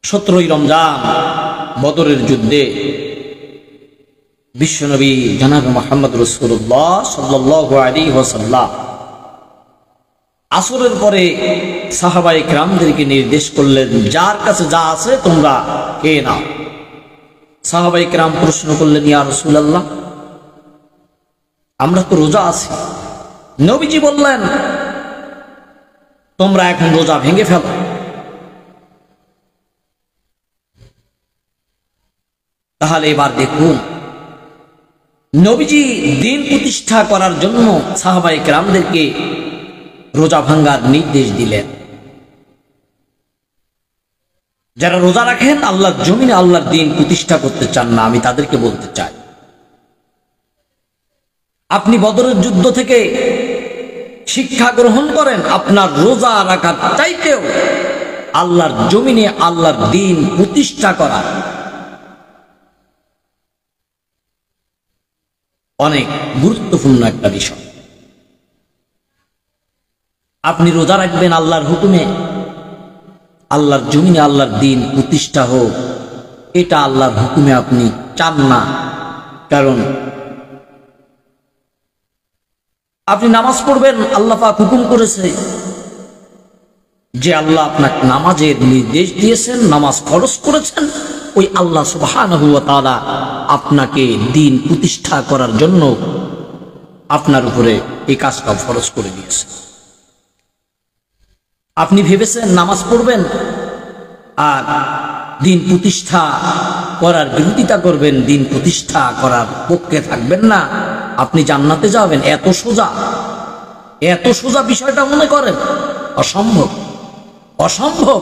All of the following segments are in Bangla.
17ই রমজান বদরের যুদ্ধে বিশ্বনবী জনাব মুহাম্মদ রাসূলুল্লাহ সাল্লাল্লাহু আলাইহি ওয়াসাল্লাম আসরের পরে সাহাবায়ে কিরামদেরকে নির্দেশ করলেন, যার কাছে যা আছে তোমরা খেয়ে নাও। সাহাবায়ে কিরাম প্রশ্ন করলেন, ইয়া রাসূলুল্লাহ, আমরা তো রোজা আছি। নবীজি বললেন, তোমরা এখন রোজা ভেঙে ফেলো। তাহলে এবার দেখুন, নবীজি দিন প্রতিষ্ঠা করার জন্য সাহাবায়ে কিরামদেরকে রোজা ভাঙ্গার নির্দেশ দিলেন। যারা রোজা রাখেন, আল্লাহর জমিনে আল্লাহর দিন প্রতিষ্ঠা করতে চান না, আমি তাদেরকে বলতে চাই, আপনি বদরের যুদ্ধ থেকে শিক্ষা গ্রহণ করেন। আপনার রোজা রাখার চাইতেও আল্লাহর জমিনে আল্লাহর দিন প্রতিষ্ঠা করা অনেক গুরুত্বপূর্ণ একটা বিষয়। আপনি রোজা রাখবেন আল্লাহর হুকুমে, আল্লাহর জমিনে আল্লাহর দিন প্রতিষ্ঠা হোক, এটা আল্লাহর হুকুমে আপনি চান না। কারণ আপনি নামাজ পড়বেন, আল্লাহ পাক হুকুম করেছে যে আল্লাহ আপনাকে নামাজের নির্দেশ দিয়েছেন, নামাজ ফরজ করেছেন। ওই আল্লাহ সুবহানাহু ওয়া তাআলা আপনাকে দিন প্রতিষ্ঠা করার জন্য আপনার উপরে এই কাজটা ফরজ করে দিয়েছে। আপনি ভেবেছেন নামাজ পড়বেন আর দিন প্রতিষ্ঠা করার বিরোধিতা করবেন, দিন প্রতিষ্ঠা করার পক্ষে থাকবেন না, আপনি জান্নাতে যাবেন। এত সোজা, এত সোজা বিষয়টা মনে করেন? অসম্ভব, অসম্ভব।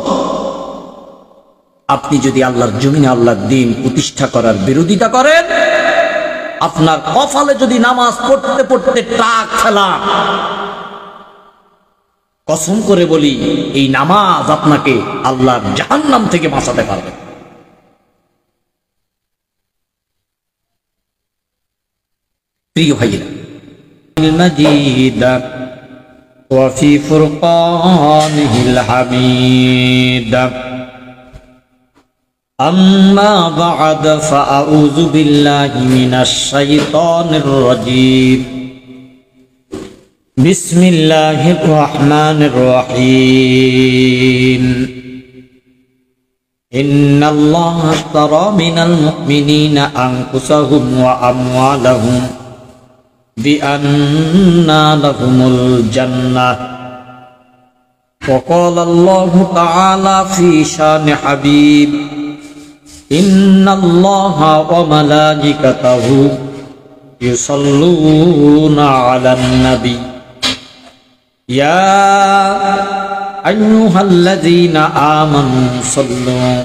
আপনি যদি আল্লাহর জমিনে আল্লাহর দিন প্রতিষ্ঠা করার বিরোধিতা করেন, আপনার কপালে যদি নামাজ পড়তে পড়তে টাক ফেলা, কসম করে বলি, এই নামাজ আপনাকে আল্লাহর জাহান্নাম থেকে বাঁচাতে পারবে। প্রিয় ভাইয়েরা, মাজিদা ওয়া ফি ফুরকানিল হামিদ। أما بعد فأعوذ بالله من الشيطان الرجيم بسم الله الرحمن الرحيم إن الله اشترى من المؤمنين أنفسهم وأموالهم بأن لهم الجنة وقال الله تعالى في شان حبيب إن الله وملائكته يصلون على النبي يا أيها الذين آمنوا صلوا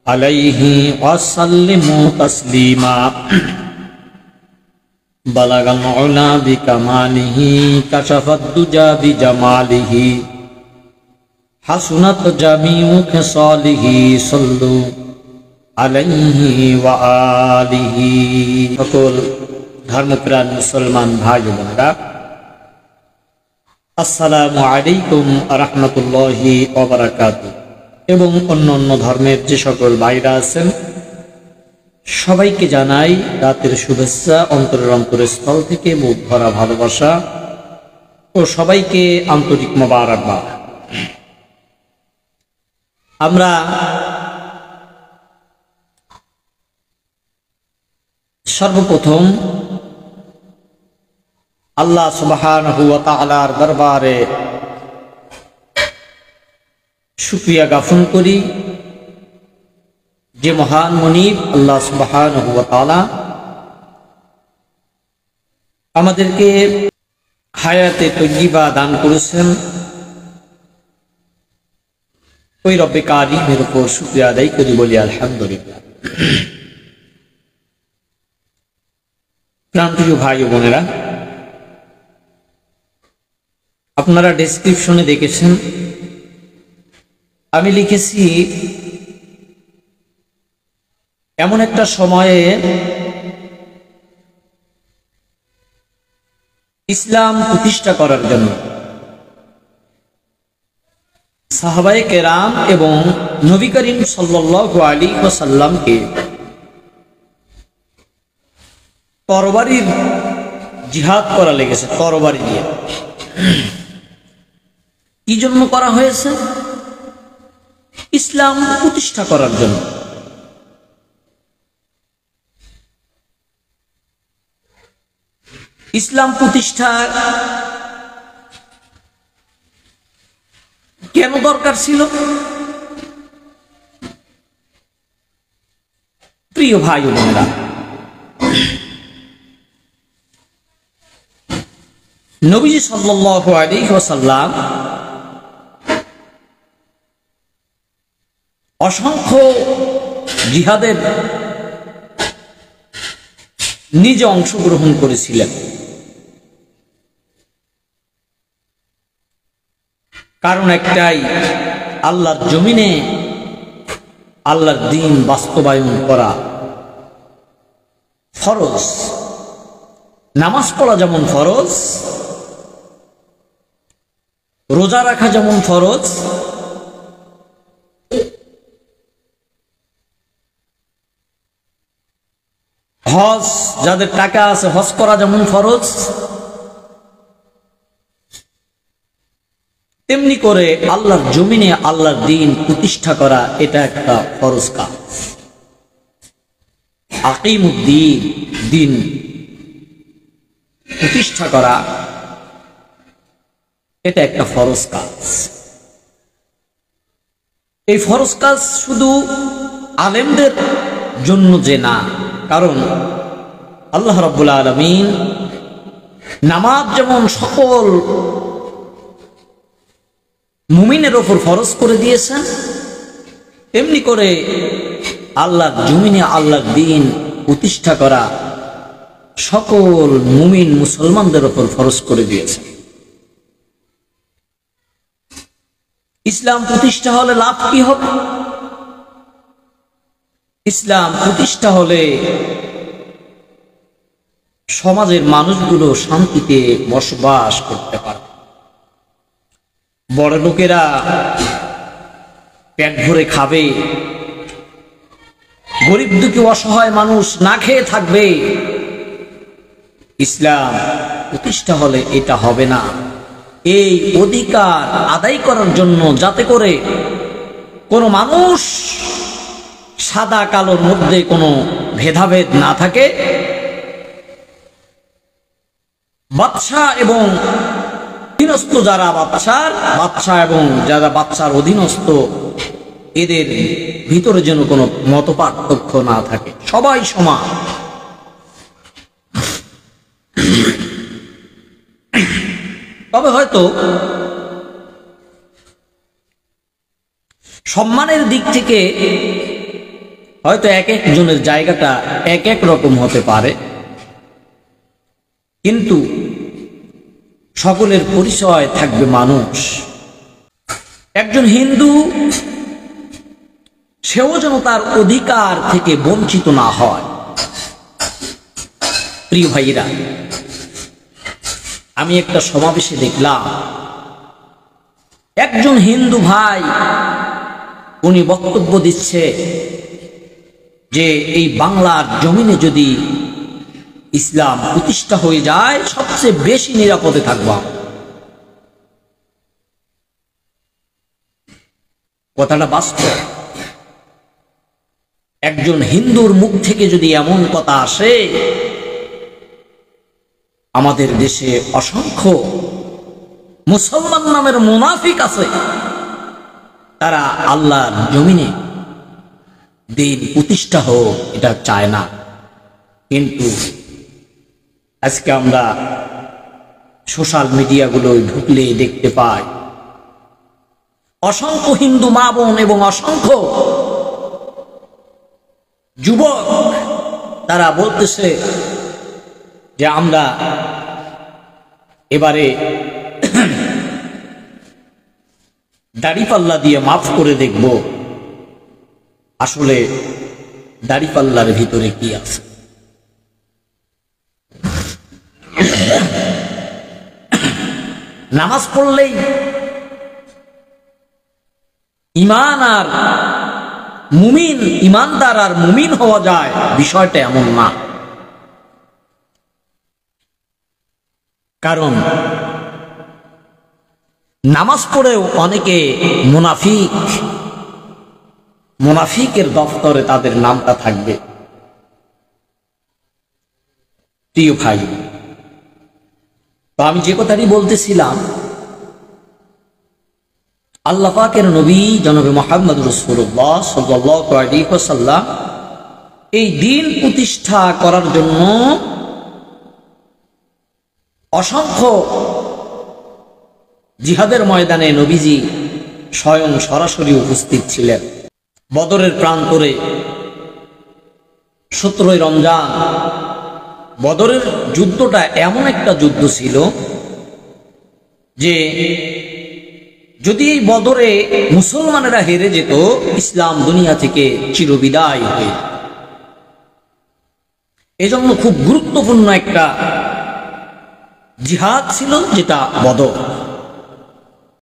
عليه وسلموا تسليما بلغ العلا بكماله كشف الدجى بجماله حسنت جميع خصاله صلوا আলাইহি ওয়া আলিহি। সকল ধর্মপ্রাণ মুসলমান ভাই বোনেরা, আসসালামু আলাইকুম ওয়া রাহমাতুল্লাহি ওয়া বারাকাতুহু। এবং অন্য অন্য ধর্মের যে সকল ভাইরা আছেন, সবাইকে জানাই রাতের শুভেচ্ছা, অন্তরের অন্তরস্থল থেকে বুক ভরা ভালোবাসা ও সবাইকে আন্তরিক মোবারকবাদ। আমরা সর্বপ্রথম আল্লাহ সুবহানাহু ওয়া তাআলার দরবারে শুকরিয়া জ্ঞাপন করি যে মহান মুনিব আল্লাহ সুবহানাহু ওয়া তাআলা আমাদেরকে হায়াতে তয়্যিবা দান করেছেন। ওই রব্বে কারিমের উপর শুকরিয়া আদায় করি, বলি আলহামদুলিল্লাহ। প্রাণপ্রিয় ভাই ও বোনেরা, আপনারা ডেসক্রিপশনে দেখেছেন আমি লিখেছি, এমন একটা সময়ে ইসলাম প্রতিষ্ঠা করার জন্য সাহাবায়ে কেরাম এবং নবী করিম সাল্লাল্লাহু আলাইহি ওয়াসাল্লামকে তরবারির জিহাদ করা লেগেছে, তরবারি দিয়ে। কি জন্য করা হয়েছে? ইসলাম প্রতিষ্ঠা করার জন্য। ইসলাম প্রতিষ্ঠা কেন দরকার ছিল? প্রিয় ভাই ও বোনেরা, নবীজি সাল্লাল্লাহু আলাইহি ওয়াসাল্লাম অসংখ্য জিহাদের নিজে অংশগ্রহণ করেছিলেন। কারণ একটাই, আল্লাহর জমিনে আল্লাহর দ্বীন বাস্তবায়ন করা ফরজ। নামাজ পড়া যেমন ফরজ, রোজা রাখা যেমন ফরজ, হজ, যাদের টাকা আছে হজ করা যেমন ফরজ, তেমনি করে আল্লাহর জমিনে আল্লাহর দ্বীন প্রতিষ্ঠা করা এটা একটা ফরজ কাজ। আকিমুদ্দীন, দ্বীন প্রতিষ্ঠা করা এটা একটা ফরজ কাজ। এই ফরজ কাজ শুধু আলেমদের জন্য যে না, কারণ আল্লাহ রাব্বুল আলামিন নামাজ যেমন সকল মুমিনের ওপর ফরজ করে দিয়েছেন, তেমনি করে আল্লাহর জমিনে আল্লাহর দ্বীন প্রতিষ্ঠা করা সকল মুমিন মুসলমানদের ওপর ফরজ করে দিয়েছেন। ইসলাম প্রতিষ্ঠা হলে লাভ কি হবে? ইসলাম প্রতিষ্ঠা হলে সমাজের মানুষগুলো শান্তিতে বসবাস করতে পারবে। বড় লোকেরা পেট ভরে খাবে, গরিব দুঃখী অসহায় মানুষ না খেয়ে থাকবে। ইসলাম প্রতিষ্ঠা হলে এটা হবে না। এই অধিকার আদায় করার জন্য, যাতে করে কোনো মানুষ সাদা কালোর মধ্যে কোনো ভেদাভেদ না থাকে, বাদশা এবং অধীনস্থ যারা বাদশা এবং যারা বাদশার অধীনস্থ, এদের ভিতরে যেন কোনো মতপার্থক্য না থাকে, সবাই সমান। তবে হয়তো সম্মানের দিক থেকে হয়তো এক একজনের জায়গাটা এক এক রকম হতে পারে, কিন্তু সকলের পরিচয় থাকবে মানুষ। একজন হিন্দু, সেও যেন তার অধিকার থেকে বঞ্চিত না হয়। প্রিয় ভাইরা, আমি একটা সমাবেশে দেখলাম একজন হিন্দু ভাই, উনি বক্তব্য দিচ্ছে যে এই বাংলার জমিনে যদি ইসলাম প্রতিষ্ঠা হয়ে যায়, সবচেয়ে বেশি নিরাপদে থাকব। কথাটা বাস্তব। একজন হিন্দুর মুখ থেকে যদি এমন কথা আসে, আমাদের দেশে অসংখ্য মুসলমান নামের মুনাফিক আছে, তারা আল্লাহর জমিনে দ্বীন প্রতিষ্ঠা হোক এটা চায় না। কিন্তু আজকে আমরা সোশ্যাল মিডিয়াগুলোয় ঢুকলে দেখতে পাই অসংখ্য হিন্দু মা বোন এবং অসংখ্য যুবক, তারা বলতেছে যে আমরা এবারে দাড়িপাল্লা দিয়ে মাফ করে দেখব। আসলে দাড়িপাল্লার ভিতরে কি আছে? নামাজ পড়লেই ঈমান আর মুমিন, ঈমানদার আর মুমিন হওয়া যায়, বিষয়টা এমন না। কারণ নামাজ পড়েও অনেকে মুনাফিকের দফতরে তাদের নামটা থাকবে। প্রিয় ভাই, তো আমি যে কথাটি বলতেছিলাম, আল্লাহ পাকের নবী জনাবে মুহাম্মদ রাসূলুল্লাহ সাল্লাল্লাহু আলাইহি ওয়াসাল্লাম এই দ্বীন প্রতিষ্ঠা করার জন্য অসংখ্য জিহাদের ময়দানে নবীজি স্বয়ং সরাসরি উপস্থিত ছিলেন। বদরের প্রান্তরে 17 রমজান, বদরের যুদ্ধটা এমন একটা যুদ্ধ ছিল যে যদি এই বদরে মুসলমানেরা হেরে যেত, ইসলাম দুনিয়া থেকে চিরবিদায় হয়ে যেত। এজন্য খুব গুরুত্বপূর্ণ একটা জিহাদ ছিল যেটা বদর।